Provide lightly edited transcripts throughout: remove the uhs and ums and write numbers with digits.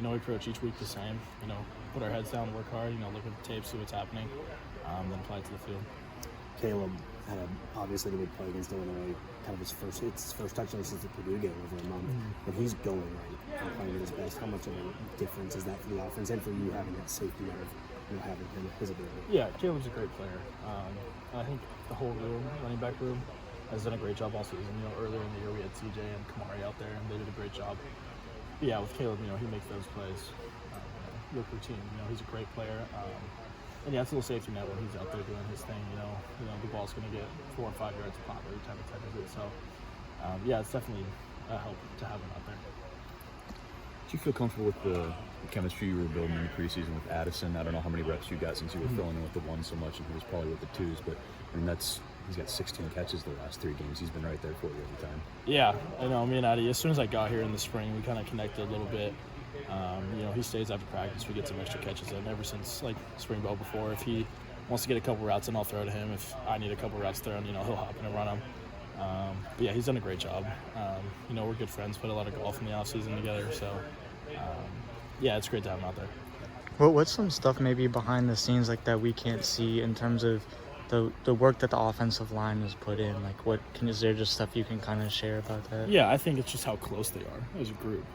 we approach each week the same. Put our heads down, work hard. Look at the tape, see what's happening, then apply it to the field. Caleb had obviously the big play against Illinois, kind of his first touchdown since the Purdue game over a month. When he's going right and playing at his best, how much of a difference is that for the offense and for you having that safety net of having him, his ability? Yeah, Caleb's a great player. I think the whole running back room, has done a great job all season. Earlier in the year we had CJ and Camaraderie out there, and they did a great job. But yeah, with Caleb, he makes those plays look routine. He's a great player. And yeah, it's a little safety net when he's out there doing his thing. The ball's going to get 4 or 5 yards a pop every time it touches it. So, yeah, it's definitely a help to have him out there. Do you feel comfortable with the chemistry you were building in the preseason with Addison? I don't know how many reps you got since you were filling in with the ones so much, and he was probably with the twos. But he's got 16 catches the last 3 games. He's been right there for you every time. Yeah, I know. Me and Addie, as soon as I got here in the spring, we kind of connected a little bit. He stays after practice. We get some extra catches in ever since spring ball before. If he wants to get a couple routes in, I'll throw to him. If I need a couple routes thrown, he'll hop in and run them. But yeah, he's done a great job. We're good friends, played a lot of golf in the off season together. So yeah, it's great to have him out there. Well, what's some stuff maybe behind the scenes that we can't see in terms of the work that the offensive line has put in? Is there just stuff you can kind of share about that? Yeah, I think it's just how close they are as a group.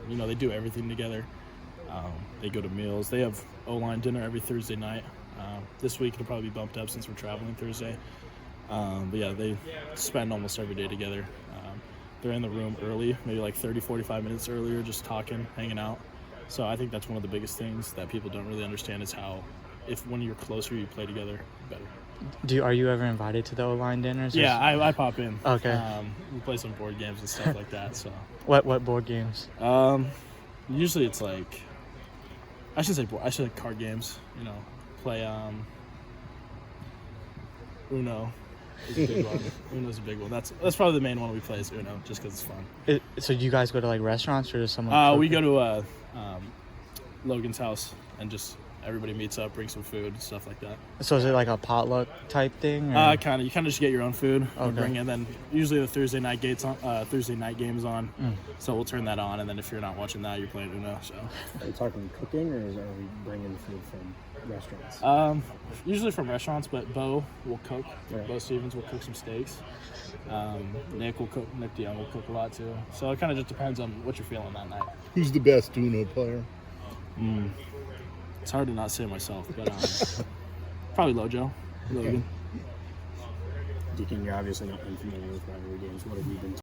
They do everything together. They go to meals. They have O-line dinner every Thursday night. This week it'll probably be bumped up since we're traveling Thursday. But yeah, they spend almost every day together. They're in the room early, maybe 30, 45 minutes earlier, just talking, hanging out. So I think that's one of the biggest things that people don't really understand is how, when you're closer, you play together better. Are you ever invited to the O-line dinners? Yeah, I pop in. Okay. We play some board games and stuff like that. So. What board games? Usually it's I should say card games. Play Uno. Is a big one. Uno's a big one. That's probably the main one we play is Uno, just because it's fun. So do you guys go to restaurants or does someone? We go to Logan's house and just everybody meets up, brings some food, stuff like that. So is it a potluck type thing? Kind of. You kind of just get your own food. Okay. Bring it. And then usually the Thursday night game is on. So we'll turn that on, and then if you're not watching that, you're playing Uno. So. Are you talking cooking, or are we bringing food from restaurants? Usually from restaurants, but Bo will cook. Right. Bo Stevens will cook some steaks. Nick will cook. Nick DeYoung will cook a lot too. So it kind of just depends on what you're feeling that night. Who's the best Uno player? It's hard to not say myself, but probably Logan. Deacon, you're obviously not unfamiliar with rivalry games. What have you been